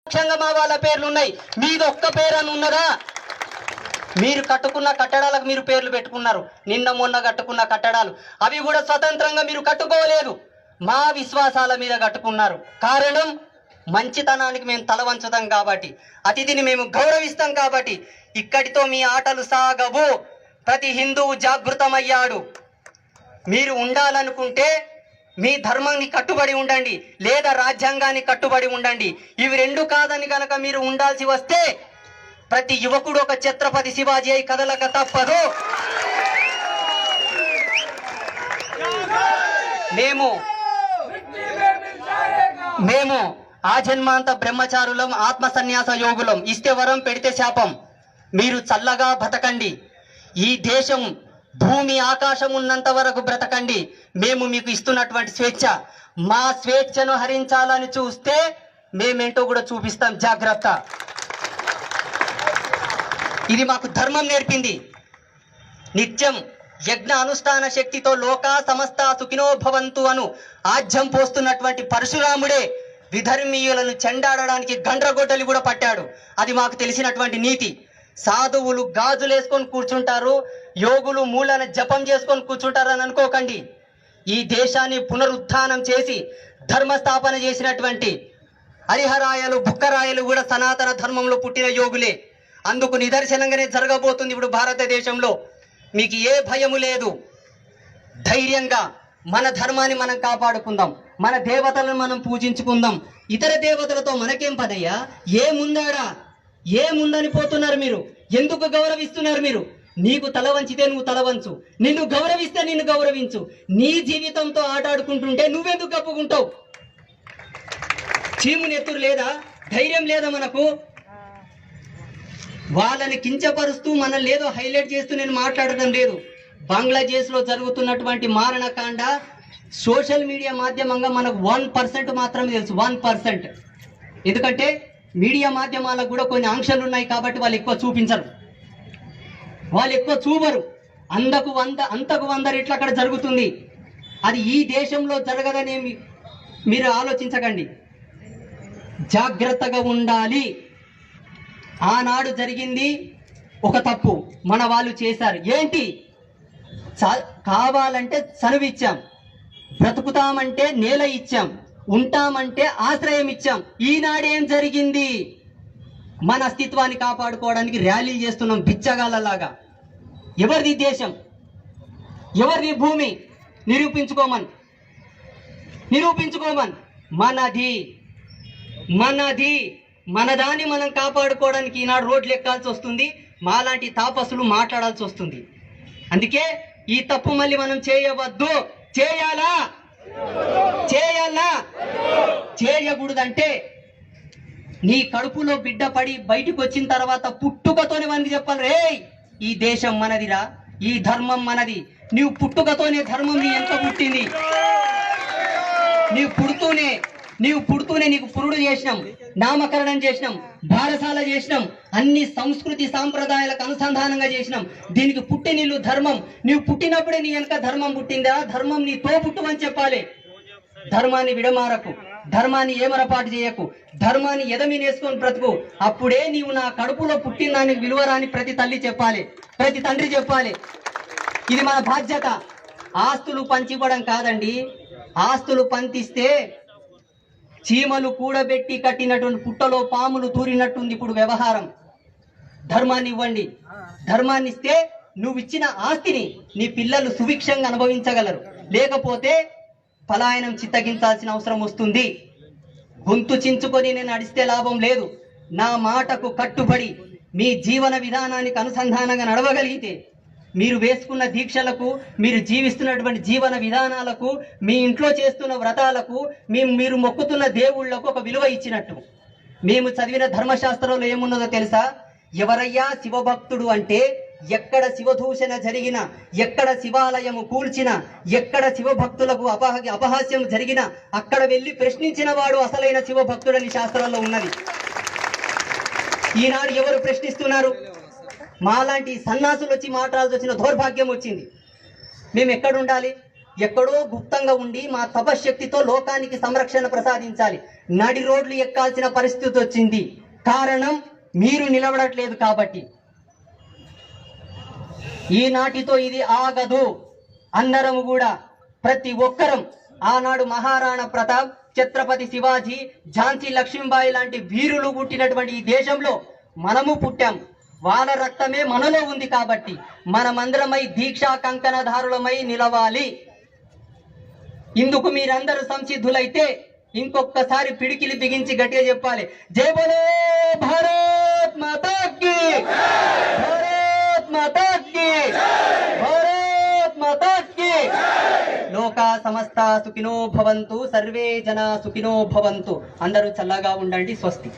ముఖ్యంగా మా వాళ్ళ పేర్లు ఉన్నాయి, మీది ఒక్క పేరు అని ఉన్నదా? మీరు కట్టుకున్న కట్టడాలకు మీరు పేర్లు పెట్టుకున్నారు. నిన్న మొన్న కట్టుకున్న కట్టడాలు అవి కూడా స్వతంత్రంగా మీరు కట్టుకోలేదు, మా విశ్వాసాల మీద కట్టుకున్నారు. కారణం మంచితనానికి మేము తల వంచుతాం కాబట్టి, అతిథిని మేము గౌరవిస్తాం కాబట్టి. ఇక్కడితో మీ ఆటలు సాగవు. ప్రతి హిందువు జాగృతమయ్యాడు. మీరు ఉండాలనుకుంటే మీ ధర్మాన్ని కట్టుబడి ఉండండి, లేదా రాజ్యాంగాన్ని కట్టుబడి ఉండండి. ఇవి రెండు కాదని కనుక మీరు ఉండాల్సి వస్తే ప్రతి యువకుడు ఒక ఛత్రపతి శివాజీ అయి కదలక తప్పదు. మేము ఆజన్మాంత బ్రహ్మచారులం, ఆత్మ సన్యాస యోగులం. ఇస్తే వరం, పెడితే శాపం. మీరు చల్లగా బతకండి. ఈ దేశం భూమి ఆకాశం ఉన్నంత వరకు బ్రతకండి. మేము మీకు ఇస్తున్నటువంటి స్వేచ్ఛ. మా స్వేచ్ఛను హరించాలని చూస్తే మేమేంటో కూడా చూపిస్తాం. జాగ్రత్త. ఇది మాకు ధర్మం నేర్పింది. నిత్యం యజ్ఞ అనుష్ఠాన శక్తితో లోకా సమస్త సుఖినో భవంతు అను ఆజ్యం పోస్తున్నటువంటి పరశురాముడే విధర్మీయులను చెండాడడానికి గండ్రగొడ్డలి కూడా పట్టాడు. అది మాకు తెలిసినటువంటి నీతి. సాధువులు గాజులు వేసుకొని కూర్చుంటారు, యోగులు మూలన జపం చేసుకొని కూర్చుంటారని అనుకోకండి. ఈ దేశాన్ని పునరుత్థానం చేసి ధర్మస్థాపన చేసినటువంటి హరిహరాయలు, బుక్కరాయలు కూడా సనాతన ధర్మంలో పుట్టిన యోగులే. అందుకు నిదర్శనంగానే జరగబోతుంది ఇప్పుడు భారతదేశంలో. మీకు ఏ భయము లేదు. ధైర్యంగా మన ధర్మాన్ని మనం కాపాడుకుందాం, మన దేవతలను మనం పూజించుకుందాం. ఇతర దేవతలతో మనకేం పదయ్యా? ఏముందాడా? ఏముందని పోతున్నారు మీరు? ఎందుకు గౌరవిస్తున్నారు మీరు? నీకు తల వంచితే నువ్వు తల వంచు, నిన్ను గౌరవిస్తే నిన్ను గౌరవించు. నీ జీవితంతో ఆటాడుకుంటుంటే నువ్వెందుకు కప్పుకుంటావు? చీము నెత్తురు లేదా? ధైర్యం లేదా మనకు? వాళ్ళని కించపరుస్తూ మనల్ని ఏదో హైలైట్ చేస్తూ నేను మాట్లాడటం లేదు. బంగ్లాదేశ్లో జరుగుతున్నటువంటి మారణకాండ సోషల్ మీడియా మాధ్యమంగా మనకు 1% మాత్రమే తెలుసు. 1%. ఎందుకంటే మీడియా మాధ్యమాలకు కూడా కొన్ని ఆంక్షలు ఉన్నాయి కాబట్టి వాళ్ళు ఎక్కువ చూపించరు, వాళ్ళు ఎక్కువ చూపరు. అంతకు 100 రెట్లు అక్కడ జరుగుతుంది. అది ఈ దేశంలో జరగదని మీరు ఆలోచించకండి. జాగ్రత్తగా ఉండాలి. ఆనాడు జరిగింది ఒక తప్పు మన వాళ్ళు చేశారు. ఏంటి? కావాలంటే చనువిచ్చాం, బ్రతుకుతామంటే నేల ఇచ్చాం, ఉంటామంటే ఆశ్రయం ఇచ్చాం. ఈనాడేం జరిగింది? మన అస్తిత్వాన్ని కాపాడుకోవడానికి ర్యాలీలు చేస్తున్నాం బిచ్చగాళ్ళలాగా. ఎవరిది దేశం? ఎవరిది భూమి? నిరూపించుకోమని. మనది. మన దాన్ని మనం కాపాడుకోవడానికి ఈనాడు రోడ్లు ఎక్కాల్సి వస్తుంది. మాలాంటి తాపసులు మాట్లాడాల్సి వస్తుంది. అందుకే ఈ తప్పు మళ్ళీ మనం చేయవద్దు. చేయాలా? చేయకూడదంటే నీ కడుపులో బిడ్డ పడి బయటకు వచ్చిన తర్వాత పుట్టుకతోనే మనకి చెప్పాలి, రే ఈ దేశం మనదిరా, ఈ ధర్మం మనది. నీవు పుట్టుకతోనే ధర్మం నీ ఎంత పుట్టింది. నీవు పుడుతూనే నీకు పురుడు చేసినాం, నామకరణం చేసినాం, బారసాల చేసినాం, అన్ని సంస్కృతి సాంప్రదాయాలకు అనుసంధానంగా చేసినాం. దీనికి పుట్టినిల్లు ధర్మం. నీవు పుట్టినప్పుడే నీ వెనక ధర్మం పుట్టిందా? ధర్మం నీ తో పుట్టుమని చెప్పాలి. ధర్మాన్ని విడమారకు, ధర్మాన్ని ఏమరపాటు చేయకు, ధర్మాన్ని ఎదమినేసుకొని బ్రతుకు. అప్పుడే నీవు నా కడుపులో పుట్టిన దానికి విలువరాని ప్రతి తల్లి చెప్పాలి, ప్రతి తండ్రి చెప్పాలి. ఇది మన బాధ్యత. ఆస్తులు పంచివ్వడం కాదండి. ఆస్తులు పంచిస్తే చీమలు కూడబెట్టి కట్టినటువంటి పుట్టలో పాములు తూరినట్టుంది ఇప్పుడు వ్యవహారం. ధర్మాన్ని ఇవ్వండి. ధర్మాన్ని ఇస్తే నువ్వు ఇచ్చిన ఆస్తిని నీ పిల్లలు సుభిక్షంగా అనుభవించగలరు. లేకపోతే పలాయనం చిత్తగించాల్సిన అవసరం వస్తుంది. గొంతు చించుకొని నేను నడిస్తే లాభం లేదు. నా మాటకు కట్టుబడి మీ జీవన విధానానికి అనుసంధానంగా నడవగలిగితే మీరు వేసుకున్న దీక్షలకు, మీరు జీవిస్తున్నటువంటి జీవన విధానాలకు, మీ ఇంట్లో చేస్తున్న వ్రతాలకు, మీరు మొక్కుతున్న దేవుళ్లకు ఒక విలువ ఇచ్చినట్టు. మేము చదివిన ధర్మశాస్త్రంలో ఏమున్నదో తెలుసా? ఎవరయ్యా శివభక్తుడు అంటే ఎక్కడ శివదూషణ జరిగినా, ఎక్కడ శివాలయము కూల్చినా, ఎక్కడ శివభక్తులకు అపహాస్యం జరిగినా అక్కడ వెళ్ళి ప్రశ్నించిన వాడు అసలైన శివభక్తుడని శాస్త్రంలో ఉన్నది. ఈనాడు ఎవరు ప్రశ్నిస్తున్నారు? మాలాంటి సన్నాసులు వచ్చి మాట్లాడాల్సి వచ్చిన దౌర్భాగ్యం వచ్చింది. మేము ఎక్కడుండాలి? ఎక్కడో గుప్తంగా ఉండి మా తపశ్శక్తితో లోకానికి సంరక్షణ ప్రసాదించాలి. నడి రోడ్లు ఎక్కాల్సిన పరిస్థితి వచ్చింది. కారణం మీరు నిలబడట్లేదు కాబట్టి. ఈనాటితో ఇది ఆగదు. అందరము కూడా ప్రతి ఒక్కరం ఆనాడు మహారాణా ప్రతాప్, ఛత్రపతి శివాజీ, ఝాన్సీ లక్ష్మీబాయి లాంటి వీరులు పుట్టినటువంటి ఈ దేశంలో మనము పుట్టాం. వాళ్ళ రక్తమే మనలో ఉంది కాబట్టి మనమందరమై దీక్షా కంకణధారులమై నిలవాలి. ఇందుకు మీరందరూ సంసిద్ధులైతే ఇంకొకసారి పిడికిలి బిగించి గట్టిగా చెప్పాలి, జై బోలో భారత్ మాతా కీ, భారత్ మాతా కీ, భారత్ మాతా కీ. లోకా సమస్త సుఖినో భవంతు, సర్వే జన సుఖినో భవంతు. అందరూ చల్లగా ఉండండి. స్వస్తి.